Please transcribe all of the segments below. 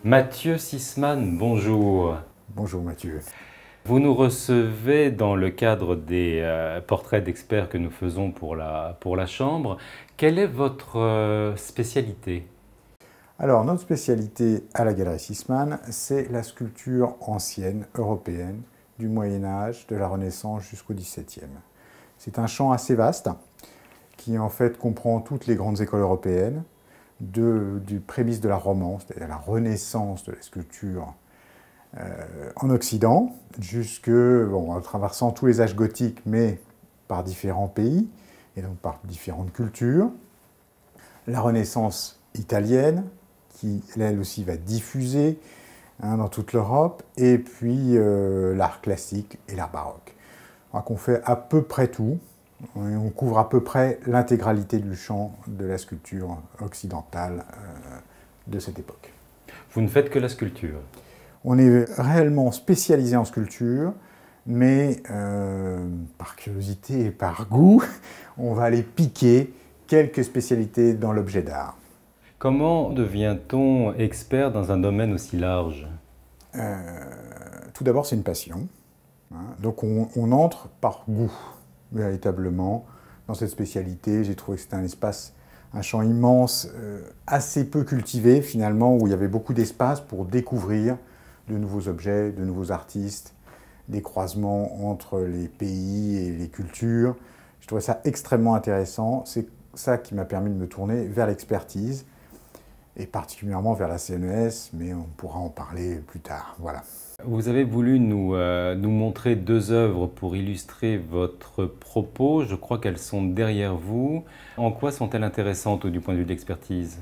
Mathieu Sisman, bonjour. Bonjour Mathieu. Vous nous recevez dans le cadre des portraits d'experts que nous faisons pour la Chambre. Quelle est votre spécialité? Alors notre spécialité à la Galerie Sisman, c'est la sculpture ancienne européenne du Moyen-Âge, de la Renaissance jusqu'au XVIIe. C'est un champ assez vaste qui en fait comprend toutes les grandes écoles européennes, du prémisse de la Romance, c'est-à-dire la renaissance de la sculpture en Occident, en traversant tous les âges gothiques, mais par différents pays, et donc par différentes cultures. La Renaissance italienne, qui elle aussi va diffuser dans toute l'Europe, et puis l'art classique et l'art baroque. On fait à peu près tout, on couvre à peu près l'intégralité du champ de la sculpture occidentale de cette époque. Vous ne faites que la sculpture? On est réellement spécialisé en sculpture, mais par curiosité et par goût, on va aller piquer quelques spécialités dans l'objet d'art. Comment devient-on expert dans un domaine aussi large? Tout d'abord, c'est une passion. Donc on entre par goût, véritablement, dans cette spécialité. J'ai trouvé que c'était un espace, un champ immense, assez peu cultivé finalement, où il y avait beaucoup d'espace pour découvrir de nouveaux objets, de nouveaux artistes, des croisements entre les pays et les cultures. Je trouvais ça extrêmement intéressant. C'est ça qui m'a permis de me tourner vers l'expertise, et particulièrement vers la CNES, mais on pourra en parler plus tard. Voilà. Vous avez voulu nous montrer deux œuvres pour illustrer votre propos. Je crois qu'elles sont derrière vous. En quoi sont-elles intéressantes du point de vue de l'expertise?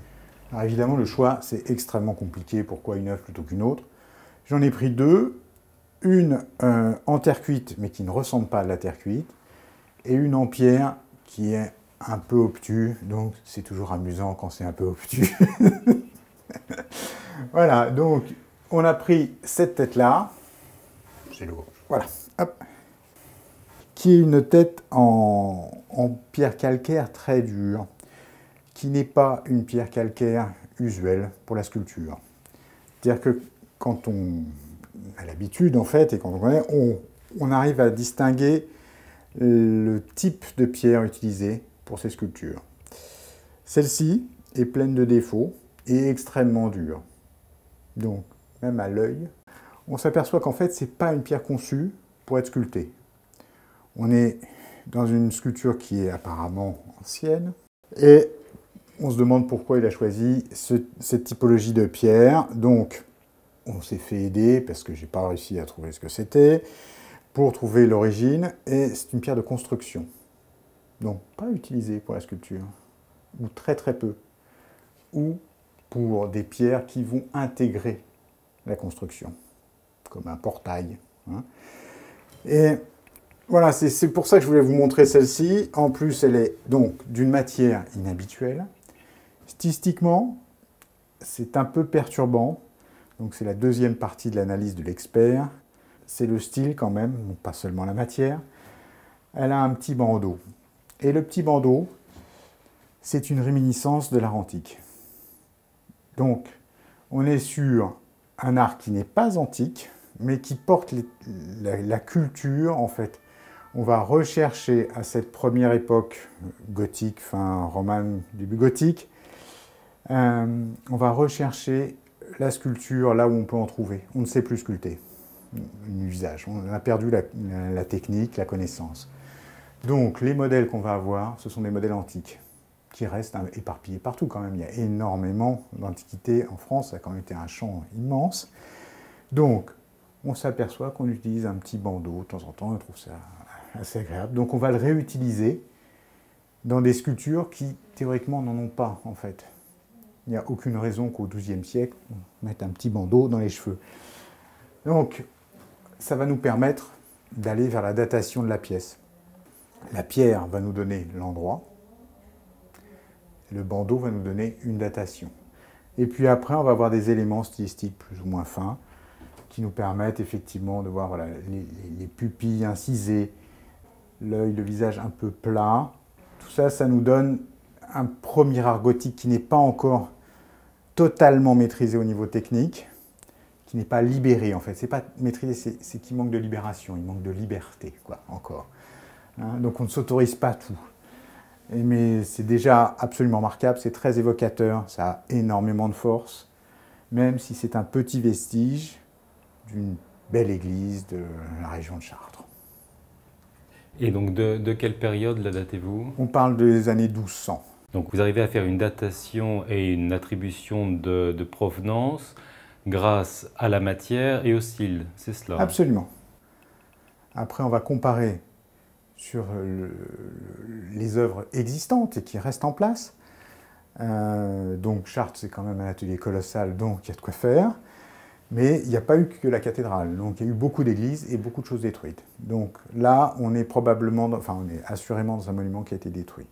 Alors évidemment, le choix, c'est extrêmement compliqué. Pourquoi une œuvre plutôt qu'une autre? J'en ai pris deux. Une en terre cuite, mais qui ne ressemble pas à de la terre cuite, et une en pierre qui est un peu obtus, donc c'est toujours amusant quand c'est un peu obtus. Voilà, donc on a pris cette tête-là, c'est lourd, voilà, hop, qui est une tête en pierre calcaire très dure, qui n'est pas une pierre calcaire usuelle pour la sculpture. C'est-à-dire que quand on a l'habitude, en fait, et quand on connaît, on arrive à distinguer le type de pierre utilisée pour ces sculptures. Celle-ci est pleine de défauts et extrêmement dure. Donc, même à l'œil, on s'aperçoit qu'en fait, ce n'est pas une pierre conçue pour être sculptée. On est dans une sculpture qui est apparemment ancienne, et on se demande pourquoi il a choisi cette typologie de pierre. Donc, on s'est fait aider, parce que je n'ai pas réussi à trouver ce que c'était, pour trouver l'origine, et c'est une pierre de construction. Donc, pas utilisée pour la sculpture, ou très très peu, ou pour des pierres qui vont intégrer la construction, comme un portail. Et voilà, c'est pour ça que je voulais vous montrer celle-ci. En plus, elle est donc d'une matière inhabituelle. Stylistiquement, c'est un peu perturbant. Donc c'est la deuxième partie de l'analyse de l'expert. C'est le style quand même, donc pas seulement la matière. Elle a un petit bandeau. Et le petit bandeau, c'est une réminiscence de l'art antique. Donc, on est sur un art qui n'est pas antique, mais qui porte la culture, en fait. On va rechercher à cette première époque gothique, fin romane, début gothique, on va rechercher la sculpture là où on peut en trouver. On ne sait plus sculpter un visage. On a perdu la technique, la connaissance. Donc, les modèles qu'on va avoir, ce sont des modèles antiques, qui restent éparpillés partout quand même. Il y a énormément d'antiquités en France, ça a quand même été un champ immense. Donc, on s'aperçoit qu'on utilise un petit bandeau de temps en temps, on trouve ça assez agréable. Donc, on va le réutiliser dans des sculptures qui, théoriquement, n'en ont pas, en fait. Il n'y a aucune raison qu'au XIIe siècle, on mette un petit bandeau dans les cheveux. Donc, ça va nous permettre d'aller vers la datation de la pièce. La pierre va nous donner l'endroit, le bandeau va nous donner une datation. Et puis après, on va avoir des éléments stylistiques plus ou moins fins qui nous permettent effectivement de voir voilà, les pupilles incisées, l'œil, le visage un peu plat. Tout ça, ça nous donne un premier art gothique qui n'est pas encore totalement maîtrisé au niveau technique, qui n'est pas libéré en fait. C'est pas maîtrisé, c'est qu'il manque de libération, il manque de liberté, quoi, encore. Hein, donc on ne s'autorise pas tout. Mais c'est déjà absolument remarquable, c'est très évocateur, ça a énormément de force, même si c'est un petit vestige d'une belle église de la région de Chartres. Et donc de quelle période la datez-vous? On parle des années 1200. Donc vous arrivez à faire une datation et une attribution de provenance grâce à la matière et au style, c'est cela? Absolument. Après, on va comparer sur les œuvres existantes et qui restent en place. Donc Chartres, c'est quand même un atelier colossal, donc il y a de quoi faire. Mais il n'y a pas eu que la cathédrale, donc il y a eu beaucoup d'églises et beaucoup de choses détruites. Donc là, on est probablement, on est assurément dans un monument qui a été détruit.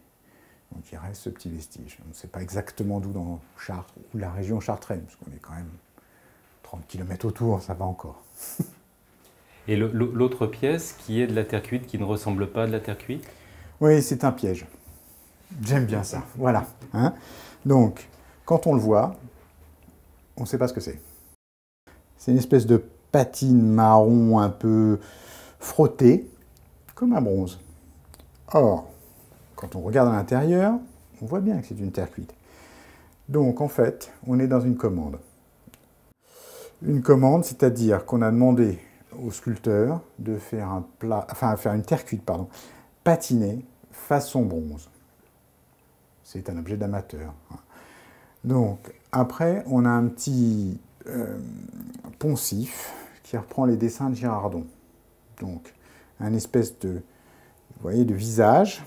Donc il reste ce petit vestige. On ne sait pas exactement d'où dans Chartres, ou la région chartraine, parce qu'on est quand même 30 km autour, ça va encore. Et l'autre pièce qui est de la terre cuite, qui ne ressemble pas à de la terre cuite? Oui, c'est un piège. J'aime bien ça, voilà. Hein, donc, quand on le voit, on ne sait pas ce que c'est. C'est une espèce de patine marron un peu frottée, comme un bronze. Or, quand on regarde à l'intérieur, on voit bien que c'est une terre cuite. Donc, en fait, on est dans une commande. Une commande, c'est-à-dire qu'on a demandé au sculpteur de faire faire une terre cuite, patinée façon bronze. C'est un objet d'amateur. Donc, après, on a un petit poncif qui reprend les dessins de Girardon. Donc, un espèce de, vous voyez, de visage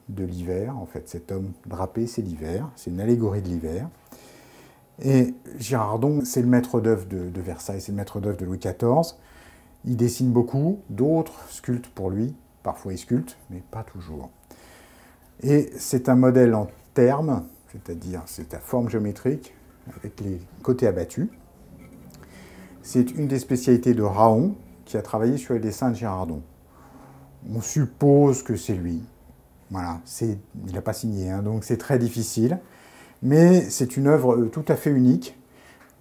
de l'hiver. En fait, cet homme drapé, c'est l'hiver. C'est une allégorie de l'hiver. Et Girardon, c'est le maître d'œuvre de Versailles, c'est le maître d'œuvre de Louis XIV. Il dessine beaucoup, d'autres sculptent pour lui. Parfois, il sculpte, mais pas toujours. Et c'est un modèle en termes, c'est-à-dire c'est à forme géométrique, avec les côtés abattus. C'est une des spécialités de Raon, qui a travaillé sur les dessins de Girardon. On suppose que c'est lui. Voilà, il n'a pas signé, donc c'est très difficile. Mais c'est une œuvre tout à fait unique,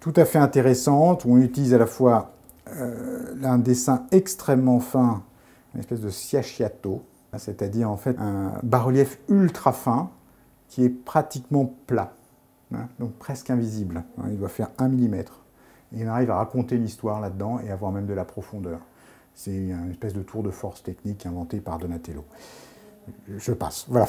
tout à fait intéressante, où on utilise à la fois un dessin extrêmement fin, une espèce de sciacciato, c'est-à-dire en fait un bas-relief ultra fin qui est pratiquement plat, donc presque invisible. Il doit faire 1 mm. Et on arrive à raconter l'histoire là-dedans et avoir même de la profondeur. C'est une espèce de tour de force technique inventée par Donatello. Je passe, voilà.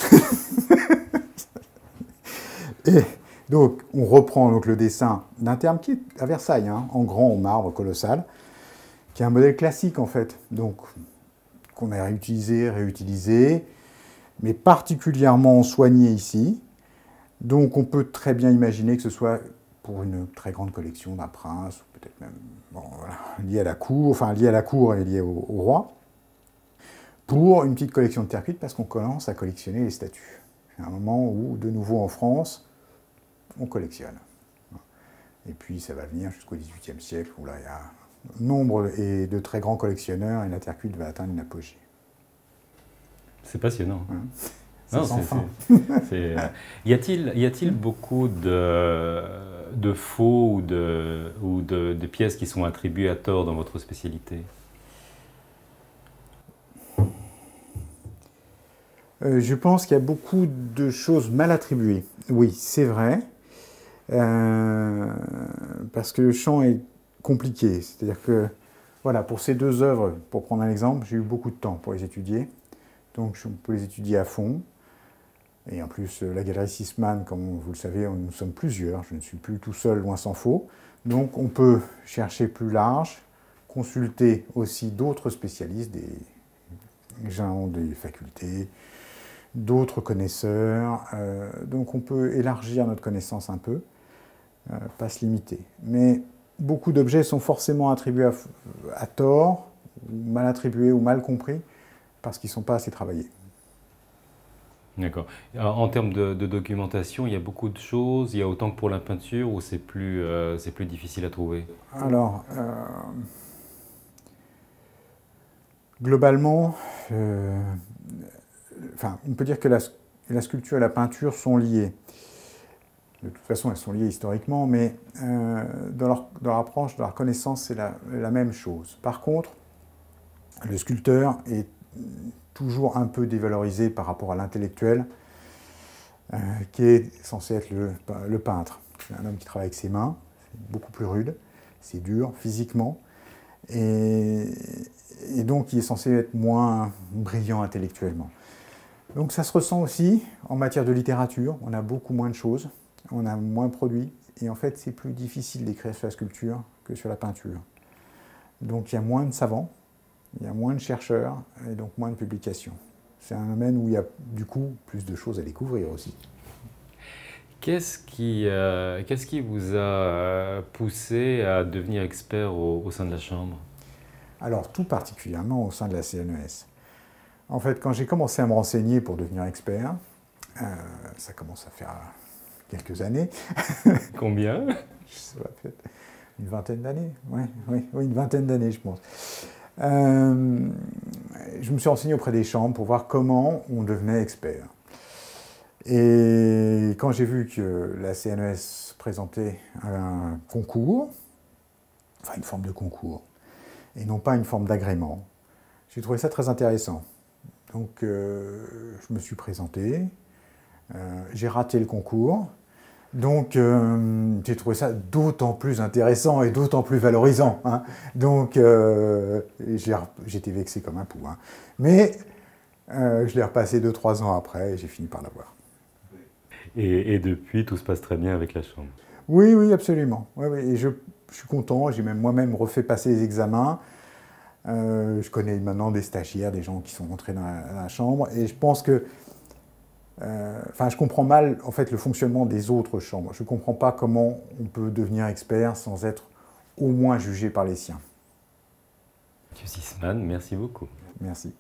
Et donc, on reprend donc le dessin d'un terme qui est à Versailles, en grand, en marbre colossal, qui est un modèle classique en fait, donc qu'on a réutilisé, mais particulièrement soigné ici. Donc, on peut très bien imaginer que ce soit pour une très grande collection d'un prince, ou peut-être même lié à la cour, et lié au roi, pour une petite collection de terre cuite, parce qu'on commence à collectionner les statues. C'est un moment où, de nouveau en France, on collectionne. Et puis ça va venir jusqu'au XVIIIe siècle, où là il y a nombre de très grands collectionneurs, et la terre cuite va atteindre une apogée. C'est passionnant. C'est sans fin. Y a-t-il beaucoup de faux ou de pièces qui sont attribuées à tort dans votre spécialité? Je pense qu'il y a beaucoup de choses mal attribuées. Oui, c'est vrai. Parce que le champ est compliqué. C'est-à-dire que, voilà, pour ces deux œuvres, pour prendre un exemple, j'ai eu beaucoup de temps pour les étudier. Donc, je peux les étudier à fond. Et en plus, la galerie Sisman, comme vous le savez, nous sommes plusieurs. Je ne suis plus tout seul, loin s'en faut. Donc, on peut chercher plus large, consulter aussi d'autres spécialistes, des gens des facultés, d'autres connaisseurs. Donc, on peut élargir notre connaissance un peu. Pas se limiter. Mais beaucoup d'objets sont forcément attribués à tort, ou mal attribués ou mal compris, parce qu'ils ne sont pas assez travaillés. D'accord. En termes de documentation, il y a beaucoup de choses, il y a autant que pour la peinture, ou c'est plus difficile à trouver? Alors, globalement, on peut dire que la sculpture et la peinture sont liées. De toute façon, elles sont liées historiquement, mais dans leur approche, dans leur connaissance, c'est la même chose. Par contre, le sculpteur est toujours un peu dévalorisé par rapport à l'intellectuel, qui est censé être le peintre. C'est un homme qui travaille avec ses mains, c'est beaucoup plus rude, c'est dur physiquement, et donc il est censé être moins brillant intellectuellement. Donc ça se ressent aussi en matière de littérature, on a beaucoup moins de choses, on a moins de produits, et en fait c'est plus difficile d'écrire sur la sculpture que sur la peinture. Donc il y a moins de savants, il y a moins de chercheurs, et donc moins de publications. C'est un domaine où il y a du coup plus de choses à découvrir aussi. Qu'est-ce qui vous a poussé à devenir expert au sein de la Chambre? Alors tout particulièrement au sein de la CNES. En fait, quand j'ai commencé à me renseigner pour devenir expert, ça commence à faire quelques années. Combien? Ça va peut-être une vingtaine d'années, oui, une vingtaine d'années, je pense. Je me suis renseigné auprès des chambres pour voir comment on devenait expert. Et quand j'ai vu que la CNES présentait un concours, enfin une forme de concours, et non pas une forme d'agrément, j'ai trouvé ça très intéressant. Donc je me suis présenté, j'ai raté le concours, donc j'ai trouvé ça d'autant plus intéressant et d'autant plus valorisant. Hein. Donc j'étais vexé comme un pou. Hein. Mais je l'ai repassé 2-3 ans après et j'ai fini par l'avoir. Et depuis, tout se passe très bien avec la Chambre? Oui, absolument. Oui, et je suis content, j'ai même moi-même refait passer les examens. Je connais maintenant des stagiaires, des gens qui sont rentrés dans la Chambre, et je pense que je comprends mal en fait le fonctionnement des autres chambres. Je ne comprends pas comment on peut devenir expert sans être au moins jugé par les siens. Monsieur Sisman, merci beaucoup. Merci.